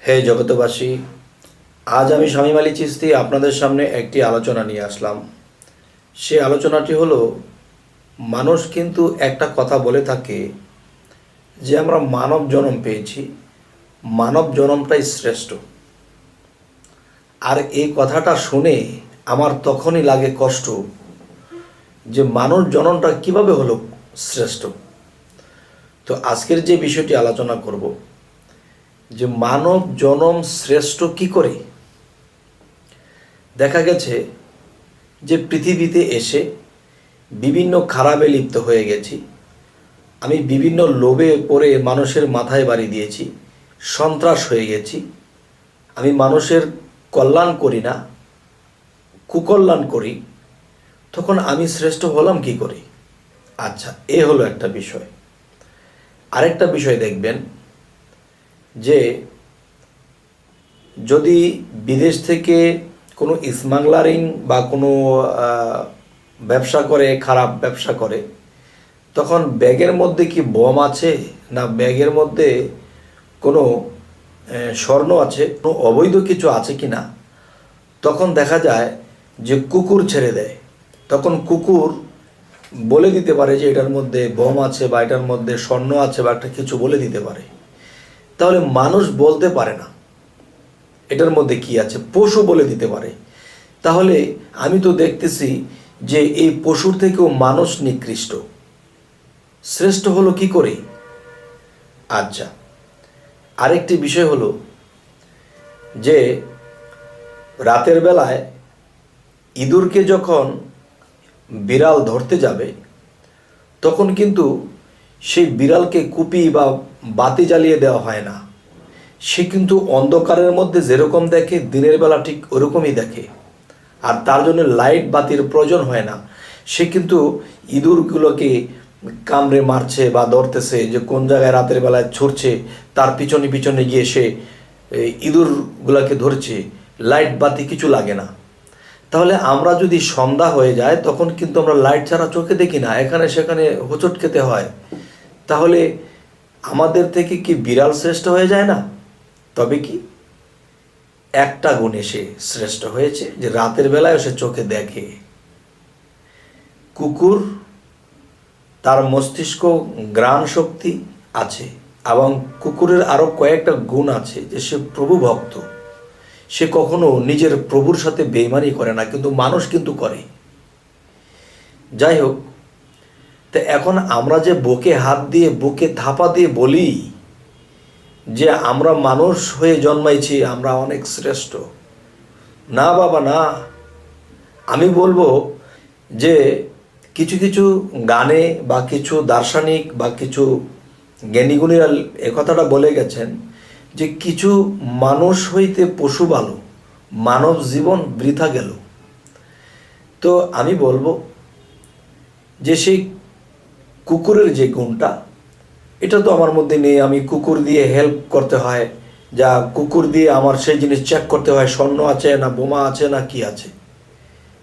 হে জগতবাসী, আজ আমি শামীম আলী চিশতি আপনাদের সামনে একটি আলোচনা নিয়ে আসলাম। সে আলোচনাটি হলো, মানুষ কিন্তু একটা কথা বলে থাকে যে আমরা মানব জন্ম পেয়েছি, মানব জন্মটাই শ্রেষ্ঠ। আর এই কথাটা শুনে আমার তখনই লাগে কষ্ট যে মানুষ জন্মটা কিভাবে হলো শ্রেষ্ঠ। তো আজকের যে বিষয়টি আলোচনা করব যে মানব জনম শ্রেষ্ঠ কি করে। দেখা গেছে যে পৃথিবীতে এসে বিভিন্ন খারাপে লিপ্ত হয়ে গেছি, আমি বিভিন্ন লোভে পড়ে মানুষের মাথায় বাড়ি দিয়েছি, সন্ত্রাস হয়ে গেছি, আমি মানুষের কল্যাণ করি না, কুকল্যাণ করি, তখন আমি শ্রেষ্ঠ হলাম কি করে? আচ্ছা, এ হলো একটা বিষয়। আরেকটা বিষয় দেখবেন যে যদি বিদেশ থেকে কোনো স্মাগলারিং বা কোনো ব্যবসা করে, খারাপ ব্যবসা করে, তখন ব্যাগের মধ্যে কি বোম আছে না ব্যাগের মধ্যে কোনো স্বর্ণ আছে, কোনো অবৈধ কিছু আছে কি না, তখন দেখা যায় যে কুকুর ছেড়ে দেয়। তখন কুকুর বলে দিতে পারে যে এটার মধ্যে বোম আছে বা এটার মধ্যে স্বর্ণ আছে বা একটা কিছু বলে দিতে পারে। তাহলে মানুষ বলতে পারে না এটার মধ্যে কি আছে, পশু বলে দিতে পারে। তাহলে আমি তো দেখতেছি যে এই পশুর থেকেও মানুষ নিকৃষ্ট, শ্রেষ্ঠ হলো কি করে? আচ্ছা, আরেকটি বিষয় হলো যে রাতের বেলায় ইঁদুরকে যখন বিড়াল ধরতে যাবে, তখন কিন্তু সেই বিড়ালকে কুপি বা বাতি জ্বালিয়ে দেওয়া হয় না। সে কিন্তু অন্ধকারের মধ্যে যেরকম দেখে দিনের বেলা ঠিক ওরকমই দেখে, আর তার জন্য লাইট বাতির প্রয়োজন হয় না। সে কিন্তু ইঁদুরগুলোকে কামড়ে মারছে বা ধরতেছে, যে কোন জায়গায় রাতের বেলায় ছুটছে তার পিছনে পিছনে গিয়ে সে ইঁদুরগুলোকে ধরছে, লাইট বাতি কিছু লাগে না। তাহলে আমরা যদি সন্ধ্যা হয়ে যায় তখন কিন্তু আমরা লাইট ছাড়া চোখে দেখি না, এখানে সেখানে হোঁচট খেতে হয়। তাহলে আমাদের থেকে কি বিড়াল শ্রেষ্ঠ হয়ে যায় না? তবে কি একটা গুণে সে শ্রেষ্ঠ হয়েছে, যে রাতের বেলায় সে চোখে দেখে। কুকুর, তার মস্তিষ্ক ঘ্রাণ শক্তি আছে, এবং কুকুরের আরও কয়েকটা গুণ আছে, যে সে প্রভু ভক্ত, সে কখনো নিজের প্রভুর সাথে বেইমানি করে না, কিন্তু মানুষ কিন্তু করে। যাই হোক, তো এখন আমরা যে বুকে হাত দিয়ে, বুকে থাপা দিয়ে বলি যে আমরা মানুষ হয়ে জন্মাইছি, আমরা অনেক শ্রেষ্ঠ, না বাবা না। আমি বলবো যে কিছু কিছু গানে বা কিছু দার্শনিক বা কিছু জ্ঞানীগুণীরা একথাটা বলে গেছেন যে কিছু মানুষ হইতে পশু ভালো, মানব জীবন বৃথা গেল। তো আমি বলবো যে সেই কুকুরের যে গুণটা, এটা তো আমার মধ্যে নেই। আমি কুকুর দিয়ে হেল্প করতে হয়, যা কুকুর দিয়ে আমার সেই জিনিস চেক করতে হয় স্বর্ণ আছে না বোমা আছে না কি আছে,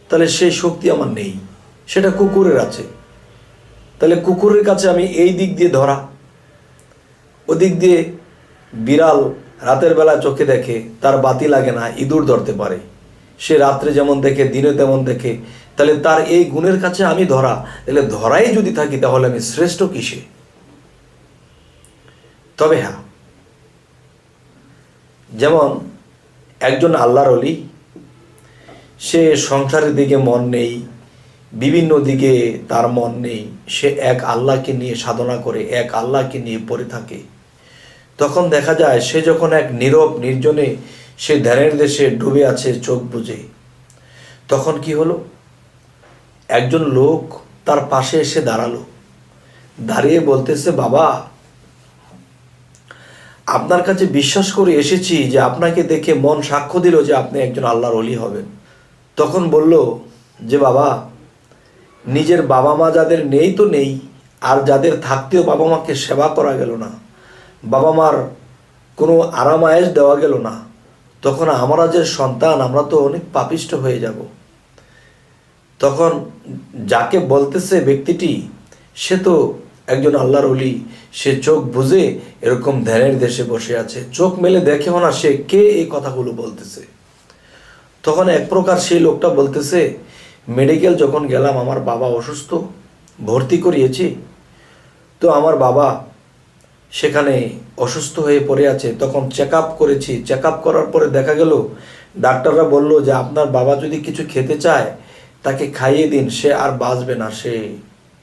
তাহলে সেই শক্তি আমার নেই, সেটা কুকুরের আছে। তাহলে কুকুরের কাছে আমি এই দিক দিয়ে ধরা, ওদিক দিয়ে বিড়াল রাতের বেলা চোখে দেখে, তার বাতি লাগে না, ইঁদুর ধরতে পারে, সে রাত্রে যেমন দেখে দিনে তেমন দেখে, তাহলে তার এই গুণের কাছে আমি ধরা। তাহলে ধরাই যদি থাকি তাহলে আমি শ্রেষ্ঠ কিসে? তবে হ্যাঁ, যেমন একজন আল্লাহর ওলি, সে সংসারের দিকে মন নেই, বিভিন্ন দিকে তার মন নেই, সে এক আল্লাহকে নিয়ে সাধনা করে, এক আল্লাহকে নিয়ে পড়ে থাকে। তখন দেখা যায় সে যখন এক নীরব নির্জনে সে ধ্যানের দেশে ডুবে আছে চোখ বুজে, তখন কি হলো, একজন লোক তার পাশে এসে দাঁড়ালো, দাঁড়িয়ে বলতেছে, বাবা, আপনার কাছে বিশ্বাস করে এসেছি যে আপনাকে দেখে মন সাক্ষ্য দিল যে আপনি একজন আল্লাহর ওলি হবেন। তখন বলল যে বাবা, নিজের বাবা মা যাদের নেই তো নেই, আর যাদের থাকতেও বাবা মাকে সেবা করা গেল না, বাবা মার কোনো আরাম আয়েশ দেওয়া গেল না, তখন আমরা যে সন্তান, আমরা তো অনেক পাপিষ্ট হয়ে যাব। তখন যাকে বলতেছে ব্যক্তিটি, সে তো একজন আল্লাহর ওলি, সে চোখ বুজে এরকম ধ্যানের দেশে বসে আছে, চোখ মেলে দেখেও না সে কে এই কথাগুলো বলতেছে। তখন এক প্রকার সেই লোকটা বলতেছে, মেডিকেল যখন গেলাম আমার বাবা অসুস্থ, ভর্তি করিয়েছি, তো আমার বাবা সেখানে অসুস্থ হয়ে পড়ে আছে। তখন চেক আপ করেছি, চেক আপ করার পরে দেখা গেল ডাক্তাররা বলল যে আপনার বাবা যদি কিছু খেতে চায় তাকে খাইয়ে দিন, সে আর বাঁচবে না, সে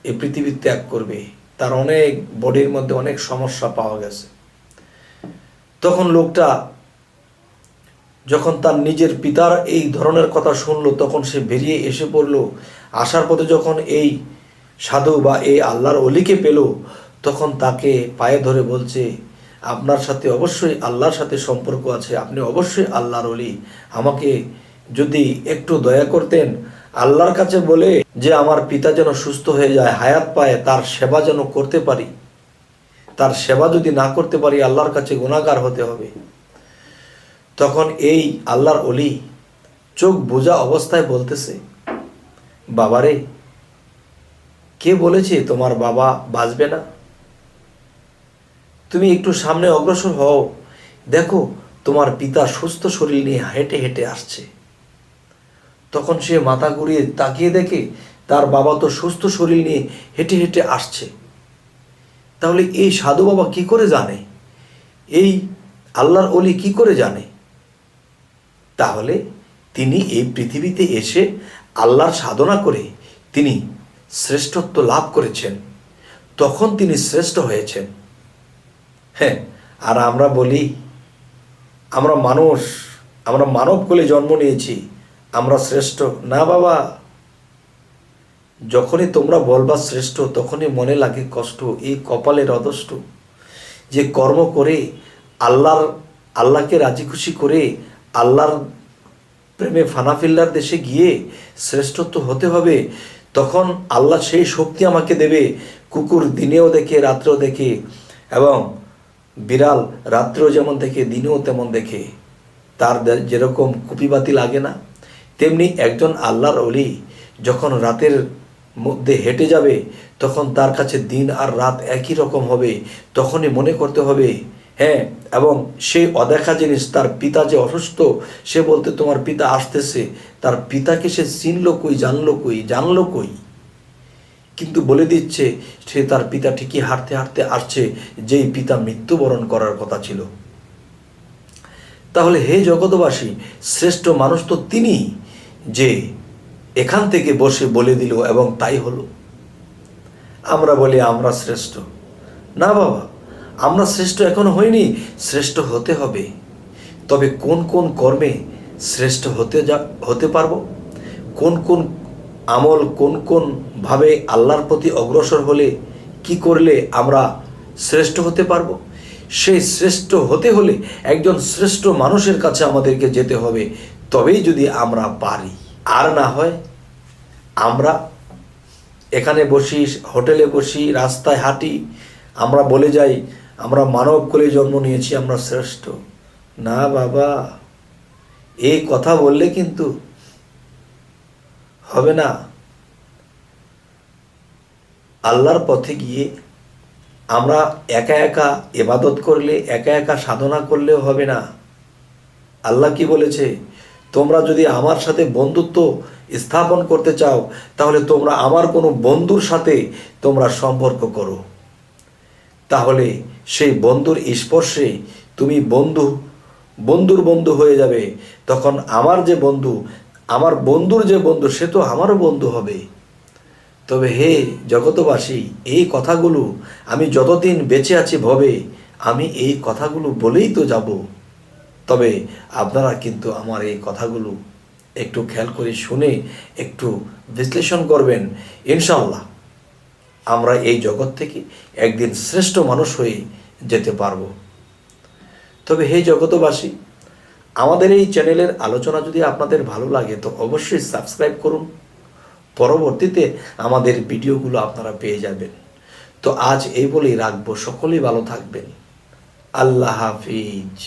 এই পৃথিবী ত্যাগ করবে, তার অনেক বডির মধ্যে অনেক সমস্যা পাওয়া গেছে। তখন লোকটা যখন তার নিজের পিতার এই ধরনের কথা শুনলো, তখন সে বেরিয়ে এসে পড়ল। আসার পথে যখন এই সাধু বা এই আল্লাহর অলিকে পেল, তখন তাকে পায়ে ধরে বলছে, আপনার সাথে অবশ্যই আল্লাহর সাথে সম্পর্ক আছে, আপনি অবশ্যই আল্লাহর অলি, আমাকে যদি একটু দয়া করতেন, আল্লাহর কাছে বলে যে আমার পিতা যেন সুস্থ হয়ে যায়, হায়াত পায়, তার সেবা যেন করতে পারি, তার সেবা যদি না করতে পারি আল্লাহর কাছে গুনাহগার হতে হবে। তখন এই আল্লাহর অলি চোখ বোঝা অবস্থায় বলতেছে, বাবারে, কে বলেছে তোমার বাবা বাঁচবে না? তুমি একটু সামনে অগ্রসর হও, দেখো তোমার পিতা সুস্থ শরীর নিয়ে হেঁটে হেঁটে আসছে। তখন সে মাথা ঘুরিয়ে তাকিয়ে দেখে তার বাবা তো সুস্থ শরীর নিয়ে হেঁটে হেঁটে আসছে। তাহলে এই সাধু বাবা কি করে জানে? এই আল্লাহর অলি কি করে জানে? তাহলে তিনি এই পৃথিবীতে এসে আল্লাহর সাধনা করে তিনি শ্রেষ্ঠত্ব লাভ করেছেন, তখন তিনি শ্রেষ্ঠ হয়েছেন। হ্যাঁ, আর আমরা বলি আমরা মানুষ, আমরা মানব কোলে জন্ম নিয়েছি, আমরা শ্রেষ্ঠ না। বাবা, যখনই তোমরা বলবা শ্রেষ্ঠ, তখনই মনে লাগে কষ্ট। এই কপালের অদষ্ট যে কর্ম করে আল্লাহকে রাজি খুশি করে আল্লাহর প্রেমে ফানাফিল্লার দেশে গিয়ে শ্রেষ্ঠত্ব হতে হবে, তখন আল্লাহ সেই শক্তি আমাকে দেবে। কুকুর দিনেও দেখে রাত্রেও দেখে, এবং বিড়াল রাত্রেও যেমন দেখে দিনেও তেমন দেখে, তার যেরকম কুপিবাতি লাগে না, তেমনি একজন আল্লাহর অলি যখন রাতের মধ্যে হেঁটে যাবে, তখন তার কাছে দিন আর রাত একই রকম হবে। তখনই মনে করতে হবে, হ্যাঁ, এবং সেই অদেখা জিনিস, তার পিতা যে অসুস্থ, সে বলতে তোমার পিতা আসতেছে, তার পিতাকে সে চিনল কই, জানলো কই, কিন্তু বলে দিচ্ছে সে তার পিতা ঠিকই হাঁটতে হাঁটতে আসছে, যেই পিতা মৃত্যুবরণ করার কথা ছিল। তাহলে হে জগৎবাসী, শ্রেষ্ঠ মানুষ তো তিনি যে এখান থেকে বসে বলে দিল এবং তাই হলো। আমরা বলি আমরা শ্রেষ্ঠ না। বাবা, আমরা শ্রেষ্ঠ এখনো হইনি, শ্রেষ্ঠ হতে হবে। তবে কোন কোন কর্মে শ্রেষ্ঠ হতে পারবো, কোন কোন আমল, কোন কোন ভাবে আল্লাহর প্রতি অগ্রসর হলে, কি করলে আমরা শ্রেষ্ঠ হতে পারবো, সেই শ্রেষ্ঠ হতে হলে একজন শ্রেষ্ঠ মানুষের কাছে আমাদেরকে যেতে হবে, তবেই যদি আমরা পারি। আর না হয় আমরা এখানে বসি, হোটেলে বসি, রাস্তায় হাঁটি, আমরা বলে যাই আমরা মানব কোলে জন্ম নিয়েছি, আমরা শ্রেষ্ঠ না। বাবা, এই কথা বললে কিন্তু হবে না। আল্লাহর পথে গিয়ে আমরা একা একা ইবাদত করলে, একা একা সাধনা করলেও হবে না। আল্লাহ কি বলেছে? তোমরা যদি আমার সাথে বন্ধুত্ব স্থাপন করতে চাও, তাহলে তোমরা আমার কোনো বন্ধুর সাথে তোমরা সম্পর্ক করো, তাহলে সেই বন্ধুর স্পর্শে তুমি বন্ধুর বন্ধু হয়ে যাবে। তখন আমার যে বন্ধু, আমার বন্ধুর যে বন্ধু, সে তো আমারও বন্ধু হবে। তবে হে জগতবাসী, এই কথাগুলো আমি যতদিন বেঁচে আছি ভবে, আমি এই কথাগুলো বলেই তো যাব। তবে আপনারা কিন্তু আমার এই কথাগুলো একটু খেয়াল করে শুনে একটু বিশ্লেষণ করবেন। ইনশাআল্লাহ আমরা এই জগৎ থেকে একদিন শ্রেষ্ঠ মানুষ হয়ে যেতে পারবো। তবে হে জগতবাসী, আমাদের এই চ্যানেলের আলোচনা যদি আপনাদের ভালো লাগে তো অবশ্যই সাবস্ক্রাইব করুন, পরবর্তীতে আমাদের ভিডিওগুলো আপনারা পেয়ে যাবেন। তো আজ এই বলেই রাখবো, সকলেই ভালো থাকবেন। আল্লাহ হাফিজ।